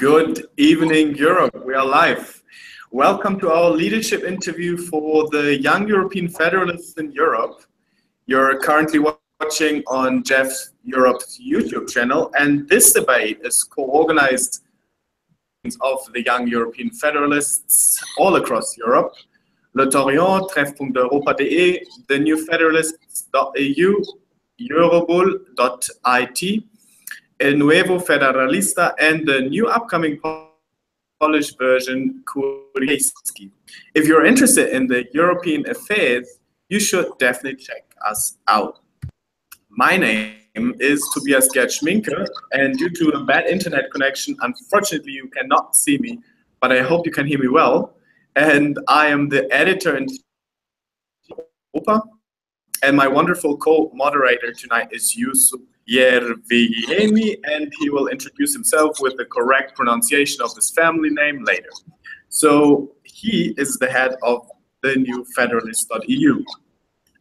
Good evening, Europe. We are live. Welcome to our leadership interview for the Young European Federalists in Europe. You're currently watching on JEF Europe's YouTube channel, and this debate is co-organized of the Young European Federalists all across Europe. Le Torient, Treffpunkt-Europa.de, the New Federalists.eu, Eurobull.it, El Nuevo Federalista, and the new upcoming Polish version, Kurieski. If you're interested in the European affairs, you should definitely check us out. My name is Tobias Gerd-Schminke, and due to a bad internet connection, unfortunately you cannot see me, but I hope you can hear me well. And I am the editor in Europa, and my wonderful co-moderator tonight is Yusuf Yerviemi, and he will introduce himself with the correct pronunciation of his family name later. So he is the head of the new Federalist.eu.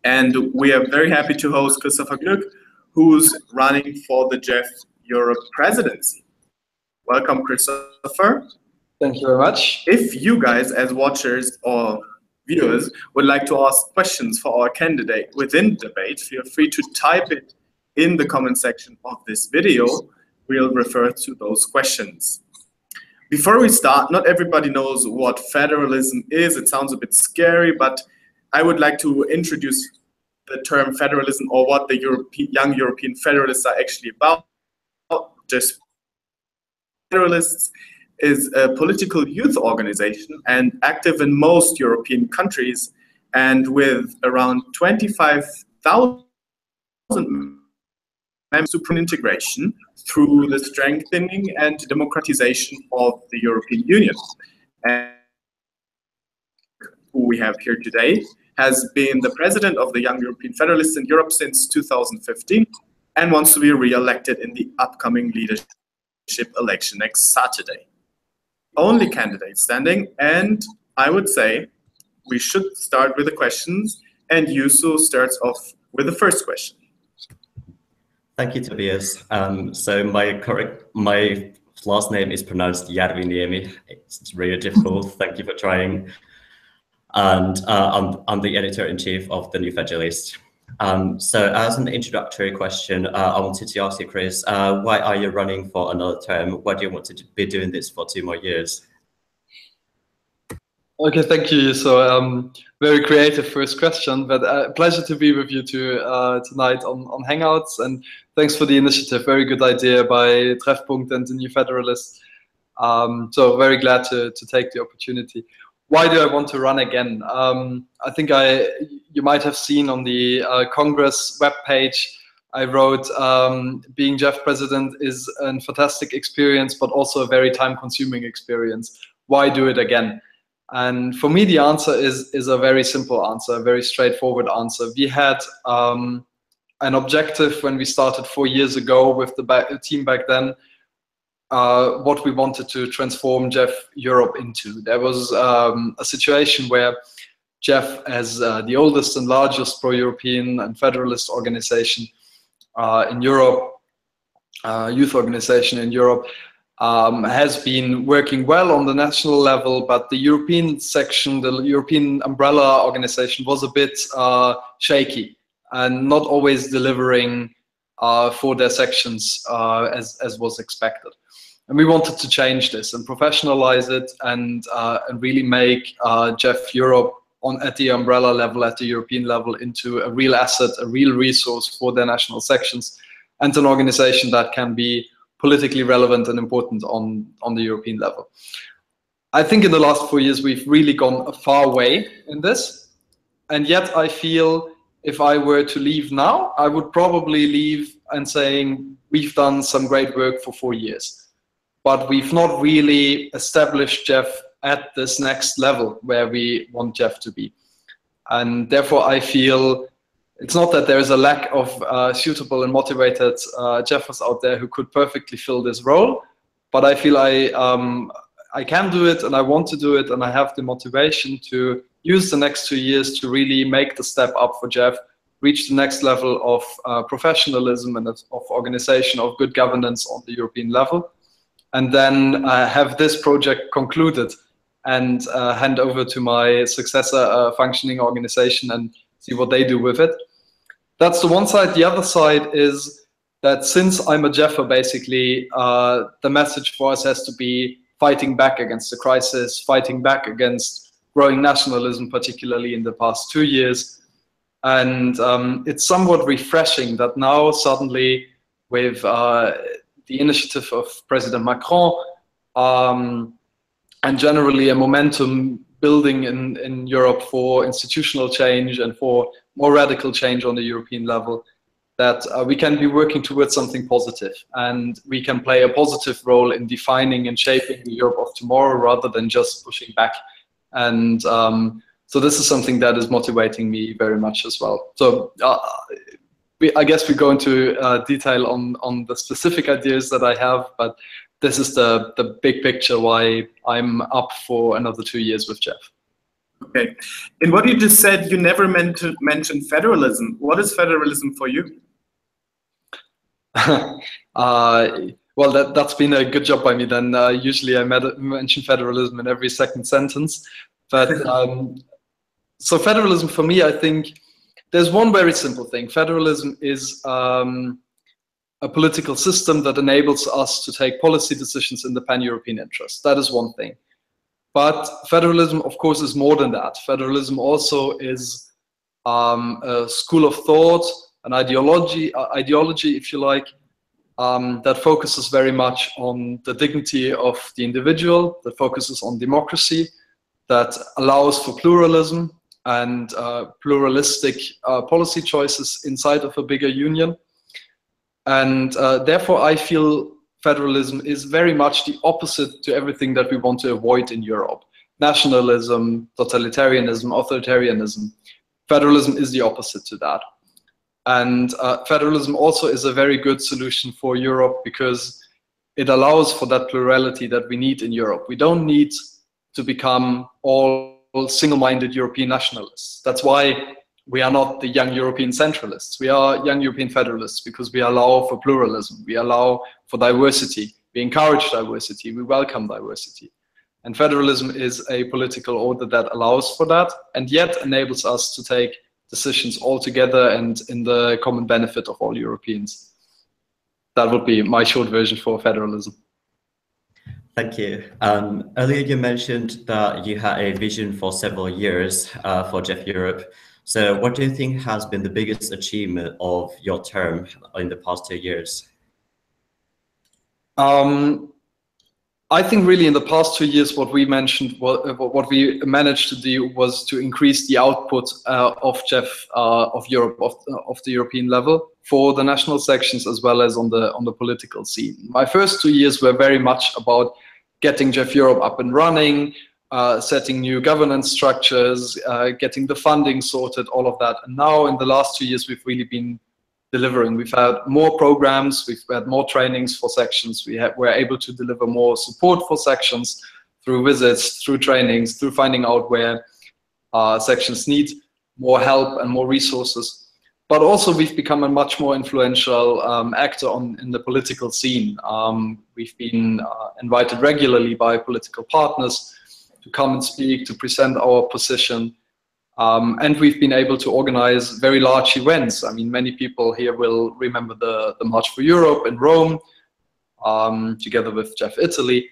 And we are very happy to host Christopher Glück, who's running for the JEF Europe presidency. Welcome, Christopher. Thank you very much. If you guys, as watchers or viewers, would like to ask questions for our candidate within the debate, feel free to type it in the comment section of this video. We'll refer to those questions. Before we start, not everybody knows what federalism is. It sounds a bit scary, but I would like to introduce the term federalism, or what the Young European Federalists are actually about. Just Federalists is a political youth organization and active in most European countries, and with around 25,000 members to integration through the strengthening and democratization of the European Union. And who we have here today has been the president of the Young European Federalists in Europe since 2015 and wants to be re-elected in the upcoming leadership election next Saturday. Only candidate standing, and I would say we should start with the questions, and Yusuf starts off with the first question. Thank you, Tobias. So my last name is pronounced Järviniemi. It's really difficult. Thank you for trying. And I'm the editor-in-chief of the New Federalist. So as an introductory question, I wanted to ask you, Chris, why are you running for another term? Why do you want to be doing this for 2 more years? Okay, thank you. So very creative first question, but pleasure to be with you tonight on Hangouts, and thanks for the initiative. Very good idea by Treffpunkt and the New Federalist. So very glad to take the opportunity. Why do I want to run again? I think you might have seen on the Congress webpage, I wrote, being JEF president is a fantastic experience, but also a very time-consuming experience. Why do it again? And for me, the answer is a very simple answer, a very straightforward answer. We had an objective when we started 4 years ago with the team back then, what we wanted to transform JEF Europe into. There was a situation where JEF, as the oldest and largest pro-European and federalist organization in Europe, youth organization in Europe, has been working well on the national level, but the European section, the European umbrella organization, was a bit shaky and not always delivering for their sections as was expected. And we wanted to change this and professionalize it and really make JEF Europe at the umbrella level, at the European level, into a real asset, a real resource for their national sections, and an organization that can be politically relevant and important on the European level. I think in the last 4 years, we've really gone a far way in this. And yet I feel if I were to leave now, I would probably leave and saying, we've done some great work for 4 years, but we've not really established JEF at this next level where we want JEF to be. And therefore I feel it's not that there is a lack of suitable and motivated JEFers out there who could perfectly fill this role, but I feel I can do it and I want to do it, and I have the motivation to use the next 2 years to really make the step up for JEF, reach the next level of professionalism and of organization, of good governance on the European level, and then have this project concluded and hand over to my successor, a functioning organization, and see what they do with it. That's the one side. The other side is that since I'm a JEFer, basically, the message for us has to be fighting back against the crisis, fighting back against growing nationalism, particularly in the past 2 years. And it's somewhat refreshing that now suddenly with the initiative of President Macron and generally a momentum building in Europe for institutional change and for more radical change on the European level, that we can be working towards something positive, and we can play a positive role in defining and shaping the Europe of tomorrow rather than just pushing back. And so this is something that is motivating me very much as well. So I guess we go into detail on the specific ideas that I have, but this is the big picture why I'm up for another 2 years with JEF. Okay. In what you just said, you never mentioned federalism. What is federalism for you? Well, that's been a good job by me then. Usually I mention federalism in every second sentence. But so federalism for me, I think there's one very simple thing. Federalism is a political system that enables us to take policy decisions in the pan-European interest. That is one thing. But federalism, of course, is more than that. Federalism also is a school of thought, an ideology, if you like, that focuses very much on the dignity of the individual, that focuses on democracy, that allows for pluralism and pluralistic policy choices inside of a bigger union. And therefore, I feel federalism is very much the opposite to everything that we want to avoid in Europe. Nationalism, totalitarianism, authoritarianism. Federalism is the opposite to that. And federalism also is a very good solution for Europe because it allows for that plurality that we need in Europe. We don't need to become all single-minded European nationalists. That's why we are not the young European centralists. We are young European federalists because we allow for pluralism. We allow for diversity. We encourage diversity. We welcome diversity. And federalism is a political order that allows for that and yet enables us to take decisions all together and in the common benefit of all Europeans. That would be my short version for federalism. Thank you. Earlier you mentioned that you had a vision for several years for JEF Europe. So what do you think has been the biggest achievement of your term in the past 2 years? I think really in the past 2 years, what we mentioned, what we managed to do was to increase the output of JEF of Europe, of the European level for the national sections as well as on the political scene. My first 2 years were very much about getting JEF Europe up and running, setting new governance structures, getting the funding sorted, all of that. And now in the last 2 years, we've really been delivering. We've had more programs, we've had more trainings for sections, we're able to deliver more support for sections through visits, through trainings, through finding out where sections need more help and more resources. But also we've become a much more influential actor in the political scene. We've been invited regularly by political partners to come and speak, to present our position. And we've been able to organize very large events. I mean, many people here will remember the March for Europe in Rome, together with JEF Italy.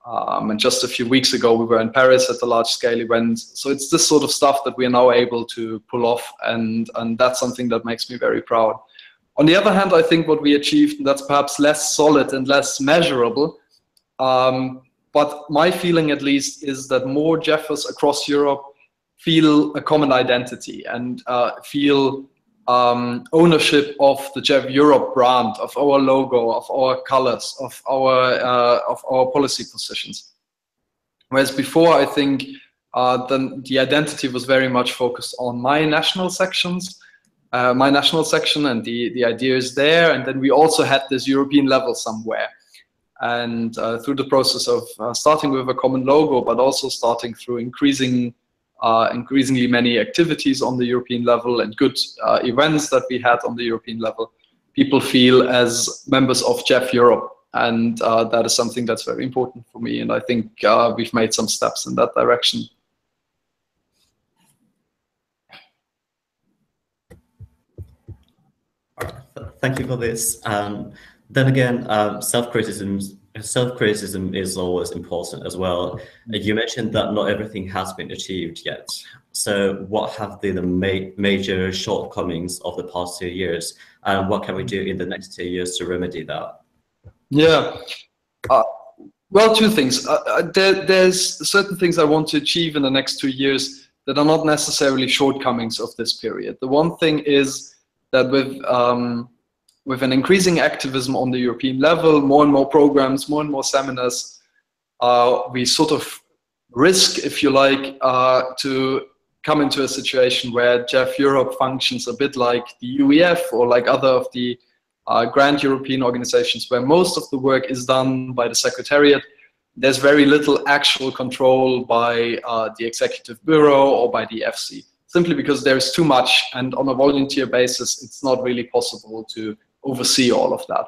And just a few weeks ago, we were in Paris at a large-scale event. So it's this sort of stuff that we are now able to pull off, and that's something that makes me very proud. On the other hand, I think what we achieved, and that's perhaps less solid and less measurable, but my feeling at least is that more JEFers across Europe feel a common identity and feel ownership of the JEF Europe brand, of our logo, of our colors, of our policy positions. Whereas before, I think the identity was very much focused on my national sections, my national section and the ideas there. And then we also had this European level somewhere. And through the process of starting with a common logo, but also starting through increasingly many activities on the European level and good events that we had on the European level, people feel as members of JEF Europe. And that is something that's very important for me. And I think we've made some steps in that direction. Thank you for this. Then again, self-criticism is always important as well. You mentioned that not everything has been achieved yet. So what have been the major shortcomings of the past 2 years, and what can we do in the next 2 years to remedy that? Yeah, well, two things. There's certain things I want to achieve in the next 2 years that are not necessarily shortcomings of this period. The one thing is that with an increasing activism on the European level, more and more programs, more and more seminars, we sort of risk, if you like, to come into a situation where JEF Europe functions a bit like the UEF or like other of the grand European organizations, where most of the work is done by the Secretariat. There's very little actual control by the Executive Bureau or by the FC, simply because there's too much, and on a volunteer basis, it's not really possible to oversee all of that.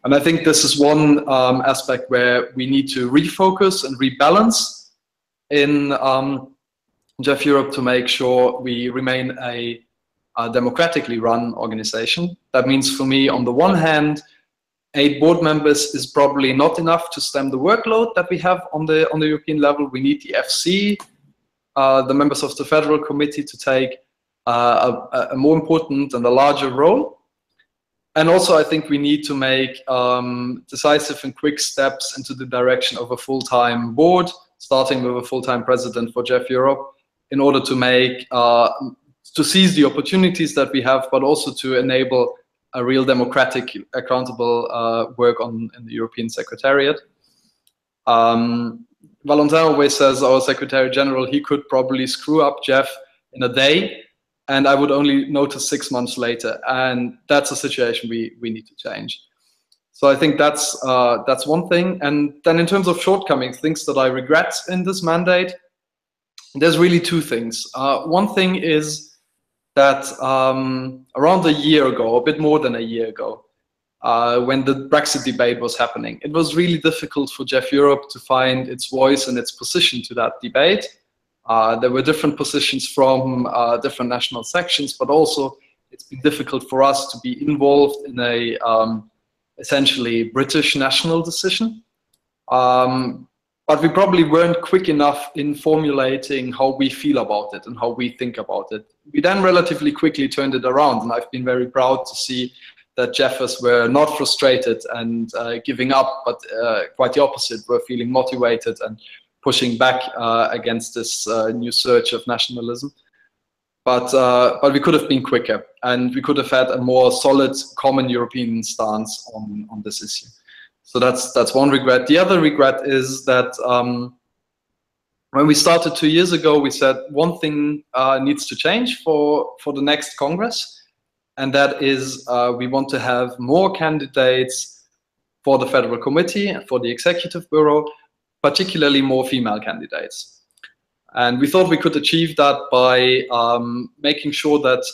And I think this is one aspect where we need to refocus and rebalance in JEF Europe to make sure we remain a democratically run organization. That means for me, on the one hand, 8 board members is probably not enough to stem the workload that we have on the European level. We need the FC, the members of the Federal Committee, to take a more important and a larger role. And also, I think we need to make decisive and quick steps into the direction of a full-time board, starting with a full-time president for JEF Europe, in order to make to seize the opportunities that we have, but also to enable a real democratic, accountable work in the European Secretariat. Valentin always says, our Secretary General, he could probably screw up JEF in a day, and I would only notice 6 months later. And that's a situation we need to change. So I think that's one thing. And then in terms of shortcomings, things that I regret in this mandate, there's really 2 things. One thing is that around a year ago, a bit more than a year ago, when the Brexit debate was happening, it was really difficult for JEF Europe to find its voice and its position to that debate. There were different positions from different national sections, but also it's been difficult for us to be involved in a essentially British national decision. But we probably weren't quick enough in formulating how we feel about it and how we think about it. We then relatively quickly turned it around, and I've been very proud to see that JEFers were not frustrated and giving up, but quite the opposite, were feeling motivated and pushing back against this new surge of nationalism. But we could have been quicker, and we could have had a more solid common European stance on this issue. So that's one regret. The other regret is that when we started 2 years ago, we said one thing needs to change for the next Congress, and that is we want to have more candidates for the Federal Committee and for the Executive Bureau, particularly more female candidates. And we thought we could achieve that by making sure that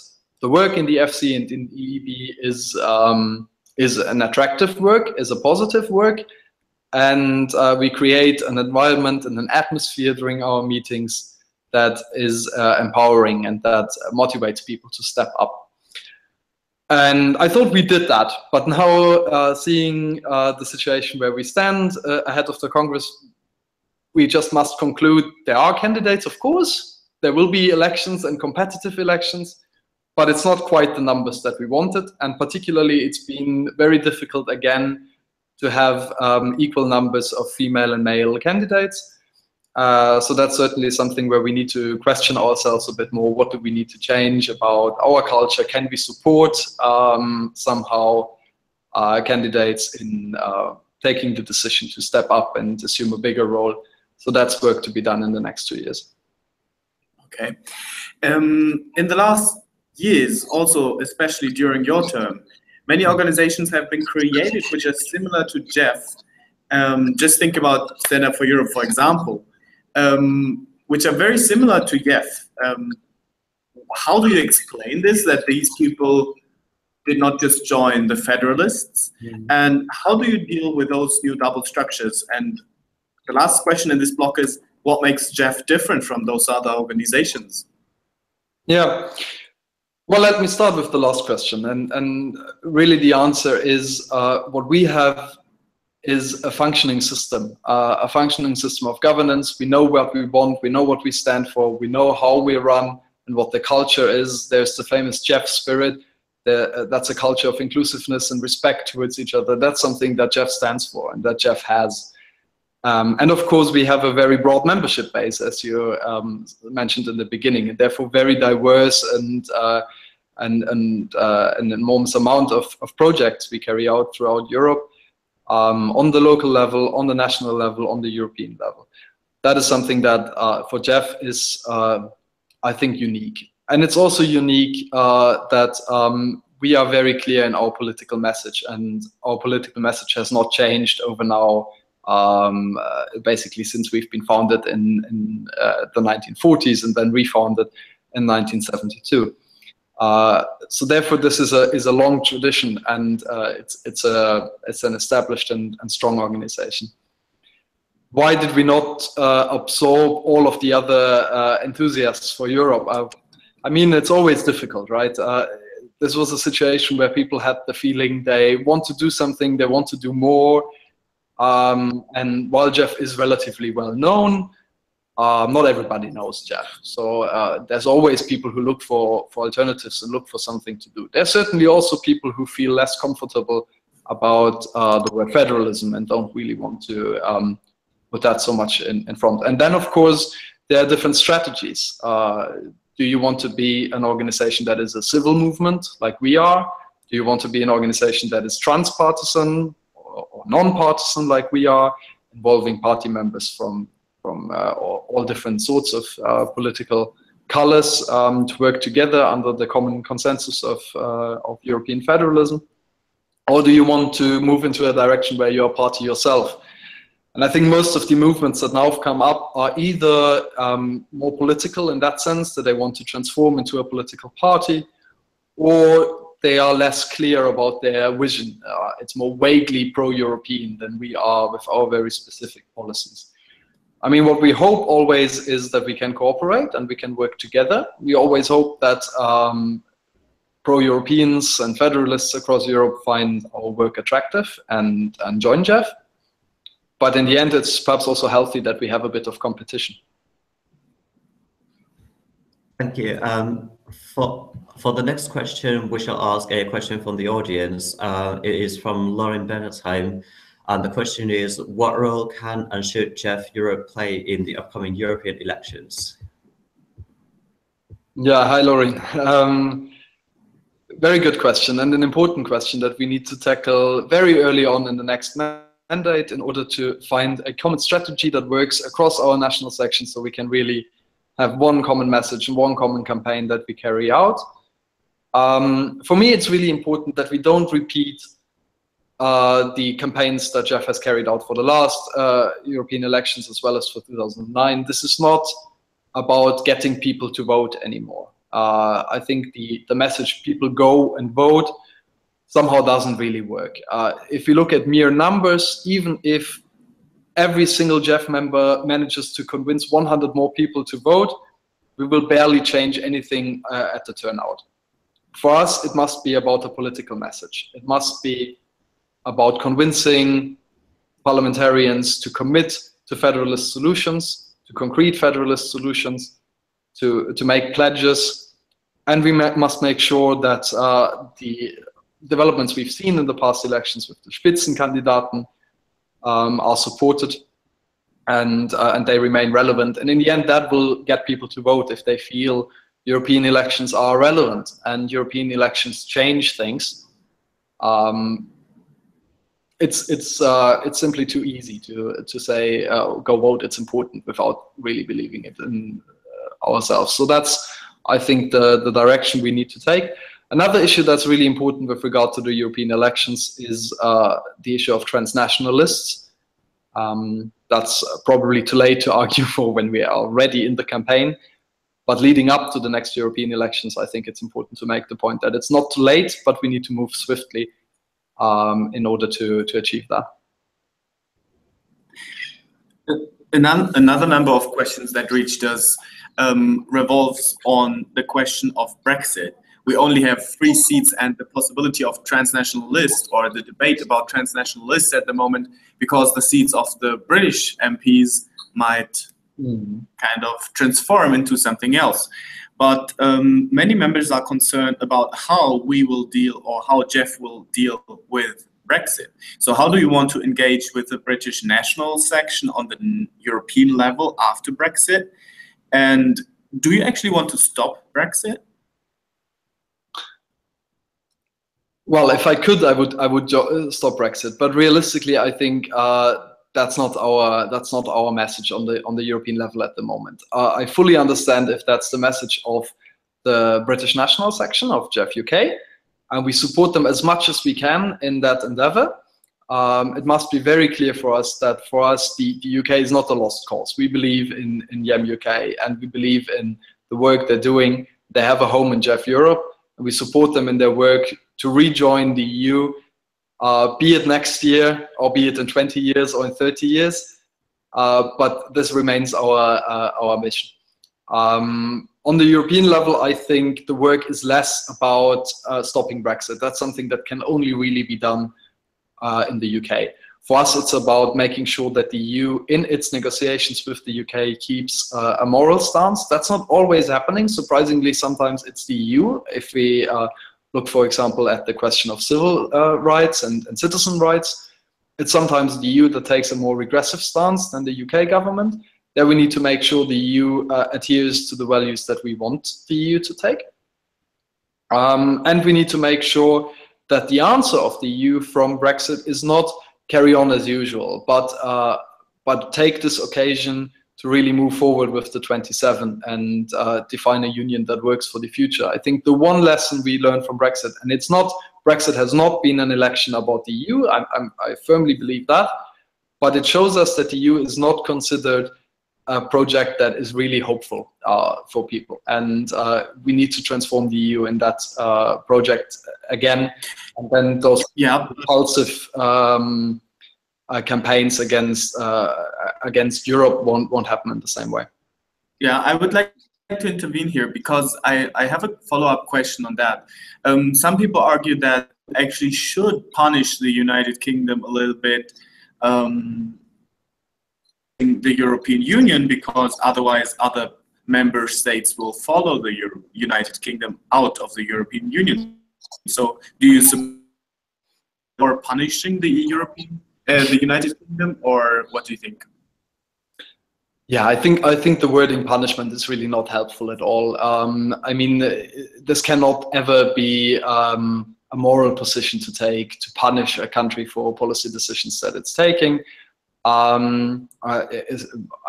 the work in the FC and in the EEB is an attractive work, is a positive work, and we create an environment and an atmosphere during our meetings that is empowering and that motivates people to step up. And I thought we did that, but now seeing the situation where we stand ahead of the Congress, we just must conclude there are candidates, of course, there will be elections and competitive elections, but it's not quite the numbers that we wanted. And particularly, it's been very difficult again to have equal numbers of female and male candidates. So that's certainly something where we need to question ourselves a bit more. What do we need to change about our culture? Can we support somehow candidates in taking the decision to step up and assume a bigger role? So that's work to be done in the next 2 years. Okay. In the last years, also, especially during your term, many organizations have been created which are similar to JEF. Just think about Stand Up for Europe, for example, which are very similar to JEF. How do you explain this, that these people did not just join the Federalists? And how do you deal with those new double structures? And the last question in this block is, what makes JEF different from those other organizations? Yeah. Well, let me start with the last question. And really the answer is what we have is a functioning system of governance. We know what we want, we know what we stand for, we know how we run and what the culture is. There's the famous JEF spirit. That's a culture of inclusiveness and respect towards each other. That's something that JEF stands for and that JEF has. And of course, we have a very broad membership base, as you mentioned in the beginning, and therefore very diverse and an enormous amount of projects we carry out throughout Europe, on the local level, on the national level, on the European level. That is something that for JEF is, I think, unique. And it's also unique that we are very clear in our political message, and our political message has not changed over now, basically since we've been founded in the 1940s and then refounded in 1972. So therefore, this is a long tradition, and it's an established and strong organization. Why did we not absorb all of the other enthusiasts for Europe? I mean, it's always difficult, right? This was a situation where people had the feeling they want to do something, they want to do more. And while JEF is relatively well known, not everybody knows JEF. So there's always people who look for alternatives and look for something to do. There's certainly also people who feel less comfortable about the word federalism and don't really want to put that so much in front. And then, of course, there are different strategies. Do you want to be an organization that is a civil movement like we are? Do you want to be an organization that is transpartisan or non-partisan like we are, involving party members from all different sorts of political colors to work together under the common consensus of European federalism? Or do you want to move into a direction where you're a party yourself? And I think most of the movements that now have come up are either more political in that sense, that they want to transform into a political party, or they are less clear about their vision. It's more vaguely pro-European than we are with our very specific policies. I mean, what we hope always is that we can cooperate and we can work together. We always hope that pro-Europeans and federalists across Europe find our work attractive and join JEF. But in the end, it's perhaps also healthy that we have a bit of competition. Thank you. For the next question, we shall ask a question from the audience. It is from Lauren Bernheim. And the question is, what role can and should JEF Europe play in the upcoming European elections? Yeah, hi, Lauren. Very good question, and an important question that we need to tackle very early on in the next mandate in order to find a common strategy that works across our national sections, so we can really have one common message and one common campaign that we carry out. For me, it's really important that we don't repeat the campaigns that JEF has carried out for the last European elections as well as for 2009. This is not about getting people to vote anymore. I think the message people go and vote somehow doesn't really work. If you look at mere numbers, even if every single JEF member manages to convince 100 more people to vote, we will barely change anything at the turnout. For us, it must be about a political message. It must be about convincing parliamentarians to commit to federalist solutions, to concrete federalist solutions, to make pledges. And we must make sure that the developments we've seen in the past elections with the Spitzenkandidaten are supported and they remain relevant. And in the end, that will get people to vote if they feel European elections are relevant and European elections change things. It's simply too easy to say go vote, it's important, without really believing it in ourselves. So that's, I think, the direction we need to take. Another issue that's really important with regard to the European elections is the issue of transnational lists. That's probably too late to argue for when we are already in the campaign. But leading up to the next European elections, I think it's important to make the point that it's not too late, but we need to move swiftly in order to achieve that. Another number of questions that reached us revolves on the question of Brexit. We only have 3 seats and the possibility of transnational list, or the debate about transnational lists at the moment, because the seats of the British MPs might kind of transform into something else. But many members are concerned about how we will deal, or how JEF will deal with Brexit. So how do you want to engage with the British national section on the European level after Brexit? And do you actually want to stop Brexit? Well, if I could, I would stop Brexit. But realistically, I think that's not our message on the European level at the moment. I fully understand if that's the message of the British national section of JEF UK, and we support them as much as we can in that endeavor. It must be very clear for us that for us the UK is not a lost cause. We believe in JEM UK, and we believe in the work they're doing. They have a home in JEF Europe, and we support them in their work to rejoin the EU, be it next year, or be it in 20 years or in 30 years. But this remains our mission. On the European level, I think the work is less about stopping Brexit. That's something that can only really be done in the UK. For us, it's about making sure that the EU, in its negotiations with the UK, keeps a moral stance. That's not always happening. Surprisingly, sometimes it's the EU. If we look, for example, at the question of civil rights and citizen rights, it's sometimes the EU that takes a more regressive stance than the UK government. There we need to make sure the EU adheres to the values that we want the EU to take. And we need to make sure that the answer of the EU from Brexit is not carry on as usual, but take this occasion to really move forward with the 27 and define a union that works for the future. I think the one lesson we learned from Brexit, and it's not, Brexit has not been an election about the EU, I firmly believe that, but it shows us that the EU is not considered a project that is really hopeful for people. And we need to transform the EU in that project again. And then those impulsive campaigns against Europe won't happen in the same way. Yeah, I would like to intervene here because I have a follow-up question on that. Some people argue that actually should punish the United Kingdom a little bit in the European Union, because otherwise other member states will follow the United Kingdom out of the European Union. So do you support punishing the United Kingdom, or what do you think? Yeah, I think the wording punishment is really not helpful at all. I mean, this cannot ever be a moral position to take, to punish a country for policy decisions that it's taking. I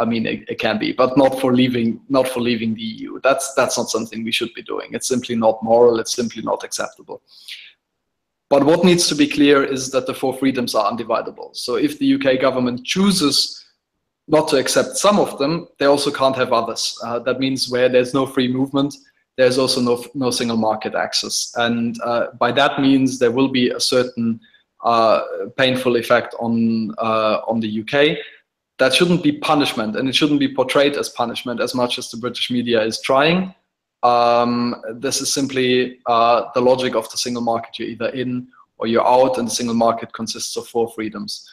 mean, it can be, but not for leaving the EU. That's not something we should be doing. It's simply not moral. It's simply not acceptable. But what needs to be clear is that the 4 freedoms are undividable. So if the UK government chooses not to accept some of them, they also can't have others. That means where there's no free movement, there's also no single market access. And by that means there will be a certain painful effect on the UK. That shouldn't be punishment, and it shouldn't be portrayed as punishment as much as the British media is trying. This is simply the logic of the single market. You're either in or you're out, and the single market consists of 4 freedoms.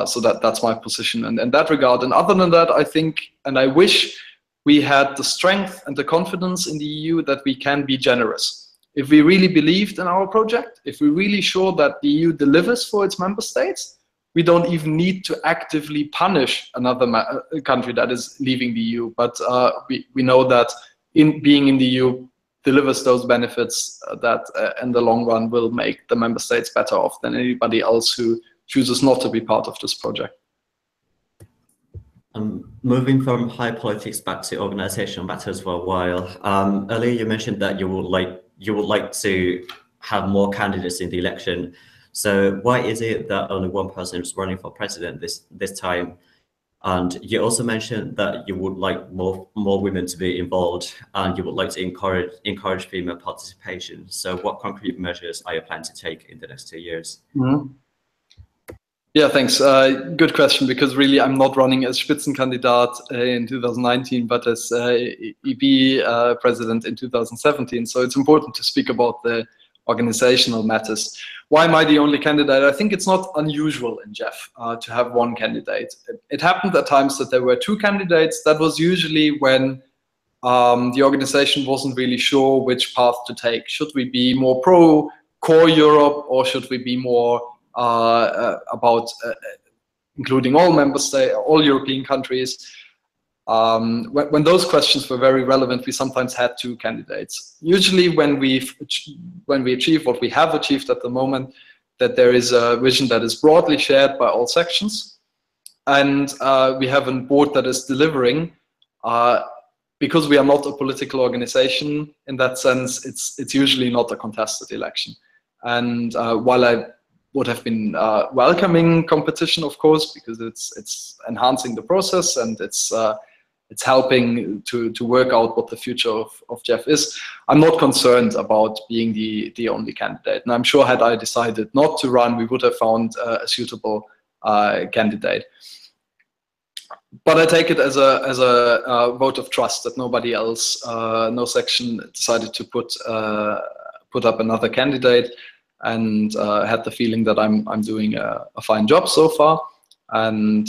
So that's my position in that regard. And other than that, I think, and I wish we had the strength and the confidence in the EU that we can be generous. If we really believed in our project, if we're really sure that the EU delivers for its member states, we don't even need to actively punish another country that is leaving the EU. But we know that being in the EU delivers those benefits that in the long run will make the member states better off than anybody else who chooses not to be part of this project. Moving from high politics back to organizational matters for a while. Earlier you mentioned that you would like to have more candidates in the election. So why is it that only one person is running for president this time? And you also mentioned that you would like more women to be involved, and you would like to encourage female participation. So what concrete measures are you planning to take in the next 2 years? Mm-hmm. Yeah, thanks. Good question, because really I'm not running as Spitzenkandidat in 2019, but as EB president in 2017. So it's important to speak about the organizational matters. Why am I the only candidate? I think it's not unusual in JEF to have one candidate. It happened at times that there were two candidates. That was usually when the organization wasn't really sure which path to take. Should we be more pro core Europe, or should we be more about including all member states, all European countries? When those questions were very relevant, we sometimes had two candidates. Usually when we achieve what we have achieved at the moment, that there is a vision that is broadly shared by all sections, and we have a board that is delivering, because we are not a political organization in that sense, it's usually not a contested election. And while I would have been welcoming competition, of course, because it's enhancing the process, and it's helping to work out what the future of JEF is, I'm not concerned about being the only candidate. And I'm sure had I decided not to run, we would have found a suitable candidate. But I take it as a vote of trust that nobody else, no section decided to put up another candidate, and had the feeling that I'm doing a fine job so far. And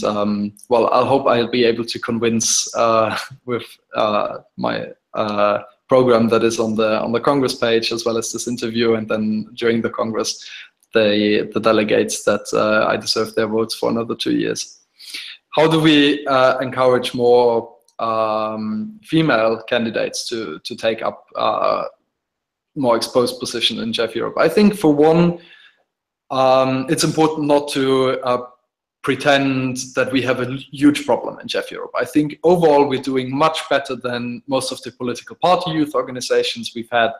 well, I hope I'll be able to convince with my program that is on the Congress page, as well as this interview, and then during the Congress, the delegates that I deserve their votes for another 2 years. How do we encourage more female candidates to take up more exposed position in JEF Europe? I think for one, it's important not to pretend that we have a huge problem in JEF Europe. I think overall we're doing much better than most of the political party youth organizations. We've had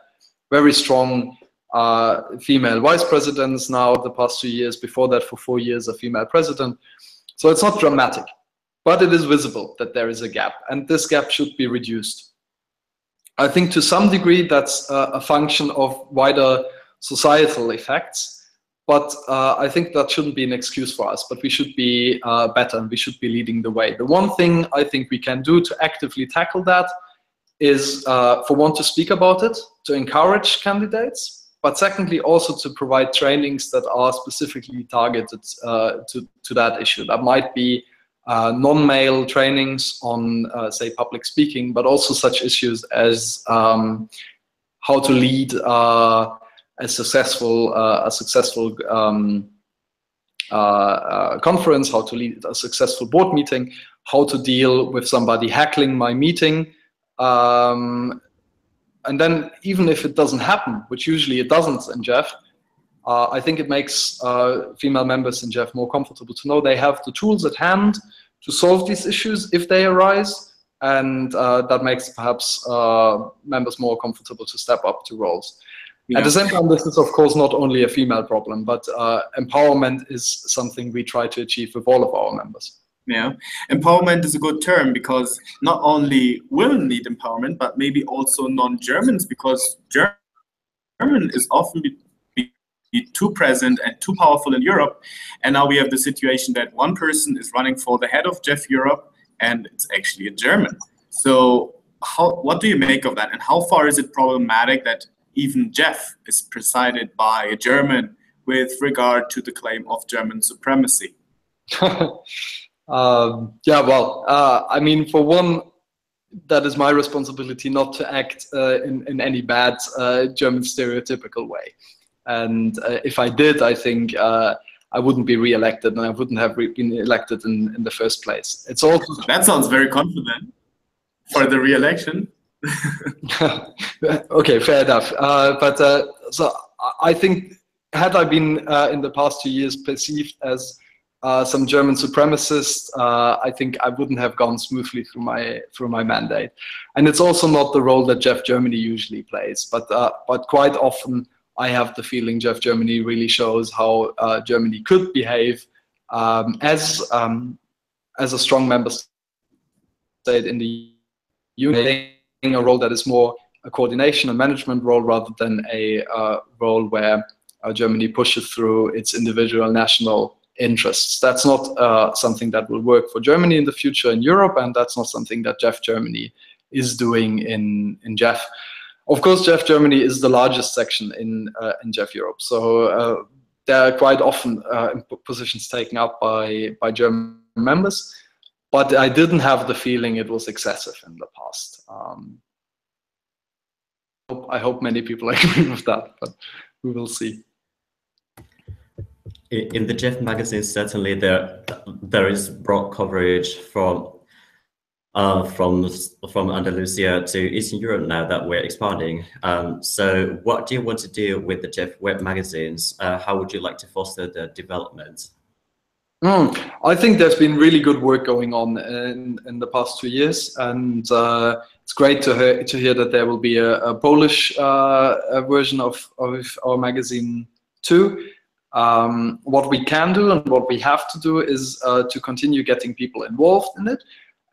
very strong female vice presidents now the past 2 years. Before that, for 4 years, a female president. So it's not dramatic, but it is visible that there is a gap, and this gap should be reduced. I think to some degree that's a function of wider societal effects, but I think that shouldn't be an excuse for us, but we should be better, and we should be leading the way. The one thing I think we can do to actively tackle that is, for one, to speak about it, to encourage candidates, but secondly, also to provide trainings that are specifically targeted to that issue. That might be non-male trainings on, say, public speaking, but also such issues as how to lead a successful conference, how to lead a successful board meeting, how to deal with somebody heckling my meeting. And then even if it doesn't happen, which usually it doesn't in JEF, I think it makes female members in JEF more comfortable to know they have the tools at hand to solve these issues if they arise, and that makes perhaps members more comfortable to step up to roles. Yeah. At the same time, this is of course not only a female problem, but empowerment is something we try to achieve with all of our members. Yeah, empowerment is a good term, because not only women need empowerment, but maybe also non-Germans, because German is often too present and too powerful in Europe. And now we have the situation that one person is running for the head of JEF Europe, and it's actually a German. So what do you make of that? And how far is it problematic that even JEF is presided by a German with regard to the claim of German supremacy? Yeah, well, I mean, for one, that is my responsibility not to act in any bad German stereotypical way. And if I did, I think I wouldn't be re-elected, and I wouldn't have been elected in the first place. It's also that sounds very confident for the re-election. Okay, fair enough. So I think had I been in the past 2 years perceived as some German supremacist, I think I wouldn't have gone smoothly through my mandate. And it's also not the role that JEF Germany usually plays, but quite often I have the feeling JEF Germany really shows how Germany could behave as as a strong member state in the Union, playing a role that is more a coordination and management role rather than a role where Germany pushes through its individual national interests. That's not something that will work for Germany in the future in Europe, and that's not something that JEF Germany is doing in JEF. Of course, JEF Germany is the largest section in JEF Europe, so there are quite often positions taken up by German members, but I didn't have the feeling it was excessive in the past. I hope many people agree with that, but we will see. In the JEF magazine, certainly there is broad coverage from Andalusia to Eastern Europe now that we're expanding. So what do you want to do with the JEF web magazines? How would you like to foster the development? I think there's been really good work going on in the past 2 years, and it's great to hear that there will be a Polish version of our magazine too. What we can do and what we have to do is to continue getting people involved in it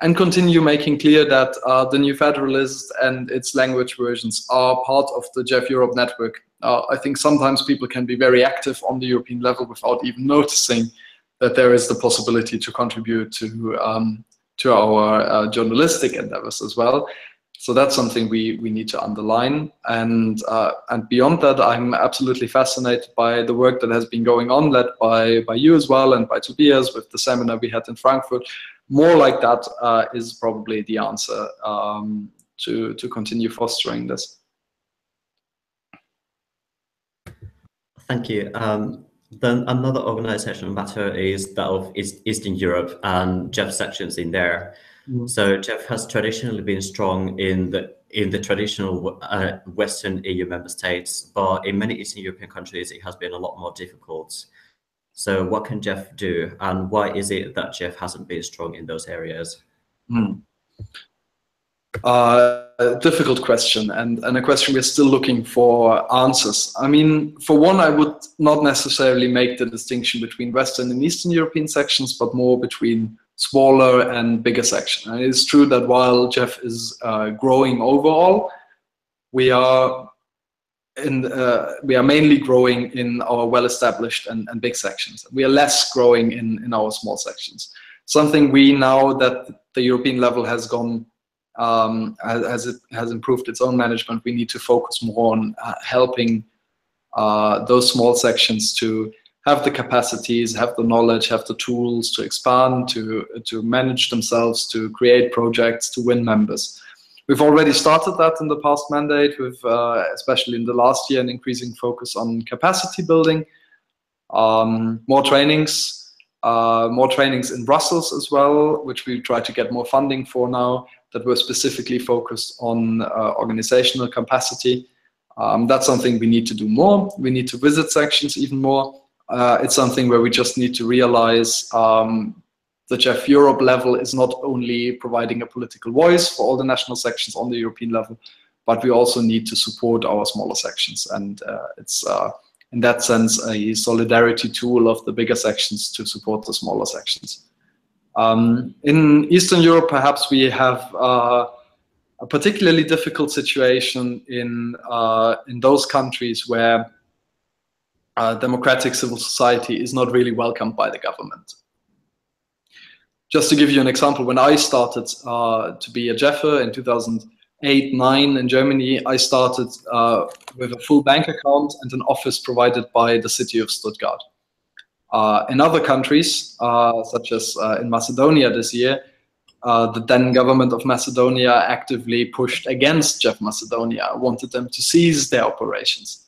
and continue making clear that the New Federalist and its language versions are part of the JEF Europe network. I think sometimes people can be very active on the European level without even noticing that there is the possibility to contribute to our journalistic endeavors as well. So that's something we need to underline. And beyond that, I'm absolutely fascinated by the work that has been going on, led by you as well and by Tobias with the seminar we had in Frankfurt. More like that is probably the answer to continue fostering this. Thank you. Then another organizational matter is that of Eastern Europe and JEF sections in there. So JEF has traditionally been strong in the traditional Western EU member states, but in many Eastern European countries, it has been a lot more difficult. So what can JEF do, and why is it that JEF hasn't been strong in those areas? Difficult question, and a question we're still looking for answers. I mean, for one, I would not necessarily make the distinction between Western and Eastern European sections, but more between smaller and bigger sections. And it's true that while JEF is growing overall, we are mainly growing in our well-established and big sections. We are less growing in our small sections. Something we now that the European level has gone as it has improved its own management, we need to focus more on helping those small sections to have the capacities, have the knowledge, have the tools to expand, to manage themselves, to create projects, to win members. We've already started that in the past mandate with, especially in the last year, an increasing focus on capacity building, more trainings in Brussels as well, which we try to get more funding for now, that were specifically focused on organizational capacity. That's something we need to do more. We need to visit sections even more. It's something where we just need to realize the JEF Europe level is not only providing a political voice for all the national sections on the European level, but we also need to support our smaller sections. And it's, in that sense, a solidarity tool of the bigger sections to support the smaller sections. In Eastern Europe, perhaps we have a particularly difficult situation in those countries where democratic civil society is not really welcomed by the government. Just to give you an example, when I started to be a JEFer in 2008-09 in Germany, I started with a full bank account and an office provided by the city of Stuttgart. In other countries, such as in Macedonia this year, the then government of Macedonia actively pushed against JEF Macedonia, wanted them to cease their operations.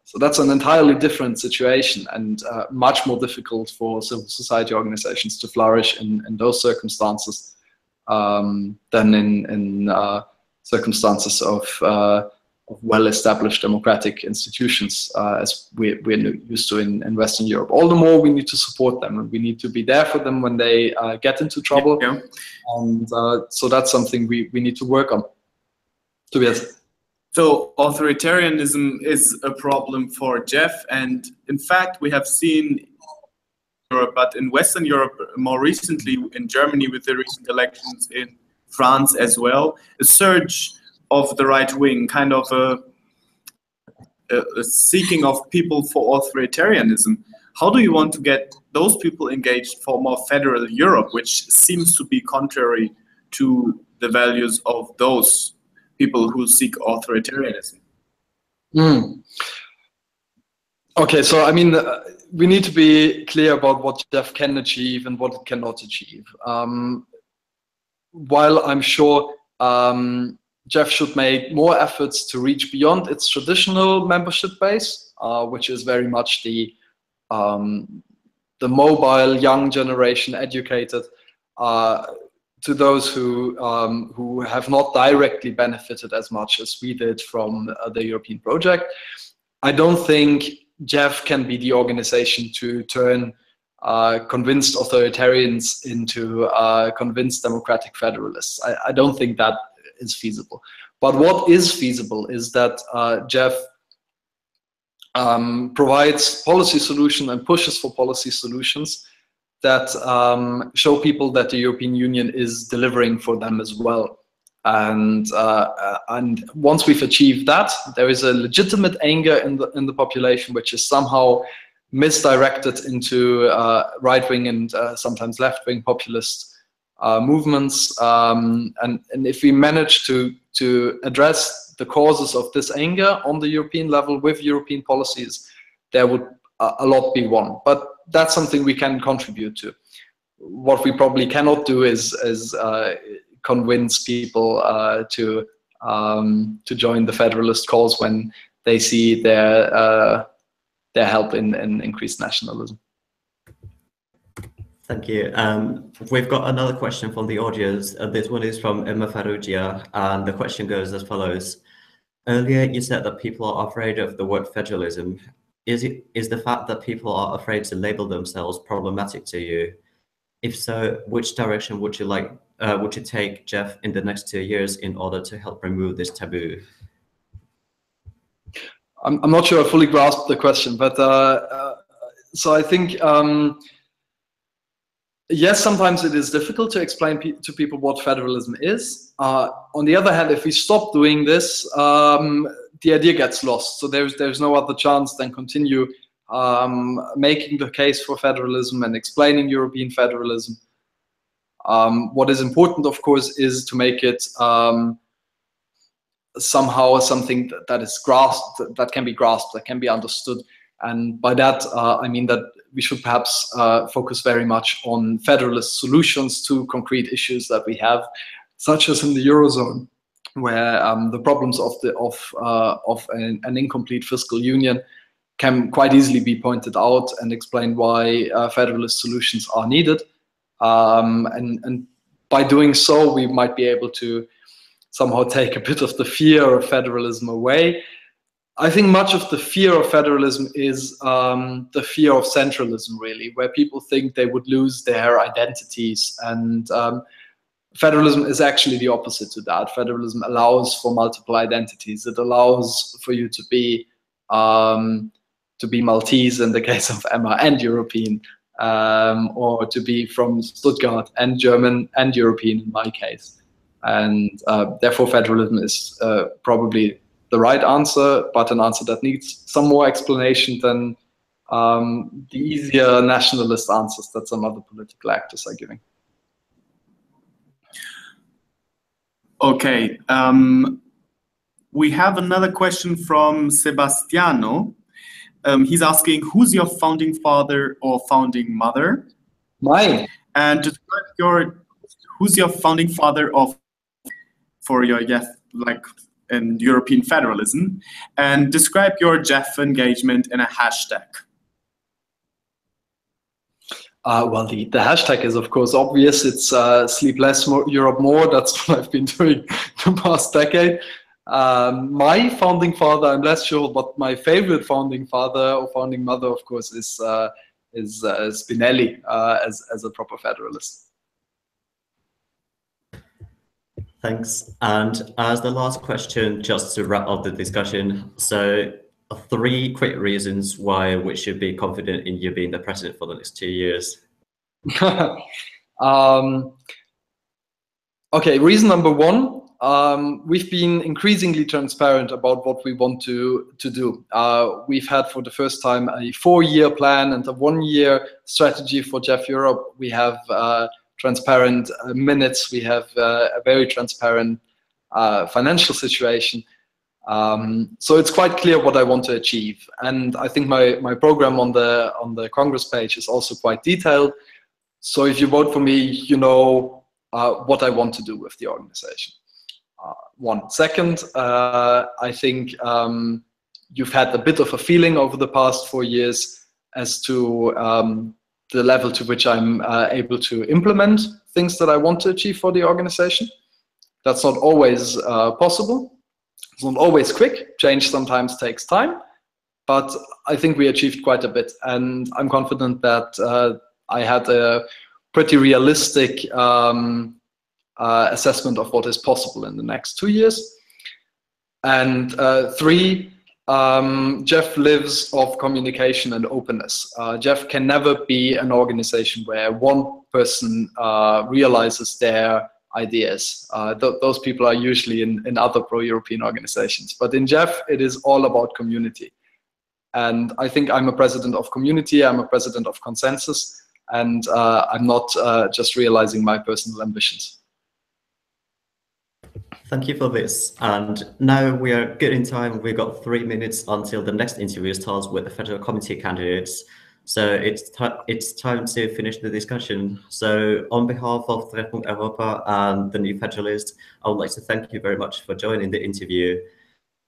So that's an entirely different situation and much more difficult for civil society organizations to flourish in those circumstances than in circumstances of well-established democratic institutions as we're used to in Western Europe. All the more we need to support them and we need to be there for them when they get into trouble. Yeah. And so that's something we need to work on. Tobias. So authoritarianism is a problem for JEF, and in fact we have seen Europe, but in Western Europe, more recently in Germany with the recent elections, in France as well, a surge of the right wing, kind of a seeking of people for authoritarianism. How do you want to get those people engaged for more federal Europe, which seems to be contrary to the values of those people who seek authoritarianism? Okay, so I mean, we need to be clear about what JEF can achieve and what it cannot achieve. While I'm sure JEF should make more efforts to reach beyond its traditional membership base, which is very much the mobile young generation, educated, to those who have not directly benefited as much as we did from the European project. I don't think JEF can be the organization to turn convinced authoritarians into convinced democratic federalists. I don't think that is feasible. But what is feasible is that JEF provides policy solutions and pushes for policy solutions that show people that the European Union is delivering for them as well. And once we've achieved that, there is a legitimate anger in the population, which is somehow misdirected into right-wing and sometimes left-wing populist movements. And if we manage to address the causes of this anger on the European level with European policies, there would a lot be won. But that's something we can contribute to. What we probably cannot do is convince people to join the federalist cause when they see their help in increased nationalism. Thank you. We've got another question from the audience. This one is from Emma Farrugia, and the question goes as follows. Earlier, you said that people are afraid of the word federalism. Is the fact that people are afraid to label themselves problematic to you? If so, which direction would you take JEF in the next 2 years in order to help remove this taboo? I'm not sure I fully grasped the question, but so I think yes, sometimes it is difficult to explain to people what federalism is. On the other hand, if we stop doing this, the idea gets lost. So there's no other chance than continue making the case for federalism and explaining European federalism. What is important, of course, is to make it somehow something that is grasped, that can be grasped, that can be understood. And by that, I mean that we should perhaps focus very much on federalist solutions to concrete issues that we have, such as in the Eurozone, where the problems of an incomplete fiscal union can quite easily be pointed out and explained why federalist solutions are needed. And by doing so, we might be able to somehow take a bit of the fear of federalism away. I think much of the fear of federalism is the fear of centralism, really, where people think they would lose their identities. And federalism is actually the opposite to that. Federalism allows for multiple identities. It allows for you to be Maltese in the case of Emma and European, or to be from Stuttgart and German and European in my case. And therefore federalism is probably the right answer, but an answer that needs some more explanation than the easier nationalist answers that some other political actors are giving. Okay, we have another question from Sebastiano. He's asking, who's your founding father or founding mother? Mine. And describe who's your founding father for your JEF, like in European federalism, and describe your JEF engagement in a hashtag. Well, the hashtag is, of course, obvious. It's Sleep Less, Europe More. That's what I've been doing the past decade. My founding father, I'm less sure, but my favorite founding father or founding mother, of course, is Spinelli as a proper federalist. Thanks. And as the last question, just to wrap up the discussion, so 3 quick reasons why we should be confident in you being the president for the next 2 years. Okay, reason number 1, we've been increasingly transparent about what we want to do. We've had for the first time a 4-year plan and a 1-year strategy for JEF Europe. We have transparent minutes. We have a very transparent financial situation. So it's quite clear what I want to achieve. And I think my program on the Congress page is also quite detailed. So if you vote for me, you know what I want to do with the organization. 1. Second, I think you've had a bit of a feeling over the past 4 years as to the level to which I'm able to implement things that I want to achieve for the organization. That's not always possible. It's not always quick. Change sometimes takes time, but I think we achieved quite a bit, and I'm confident that I had a pretty realistic assessment of what is possible in the next 2 years. And 3, JEF lives of communication and openness. JEF can never be an organization where one person realizes their ideas. Those people are usually in other pro-European organizations. But in JEF, it is all about community. And I think I'm a president of community, I'm a president of consensus, and I'm not just realizing my personal ambitions. Thank you for this. And now we are good in time. We've got 3 minutes until the next interview starts with the federal committee candidates. So it's time to finish the discussion. So on behalf of Treffpunkt Europa and the New Federalist, I would like to thank you very much for joining the interview.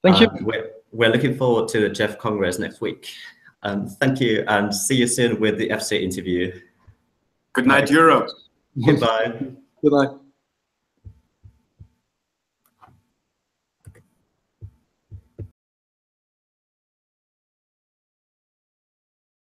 Thank you. We're looking forward to the JEF Congress next week. Thank you, and see you soon with the FC interview. Good night, Europe. Goodbye. Good night.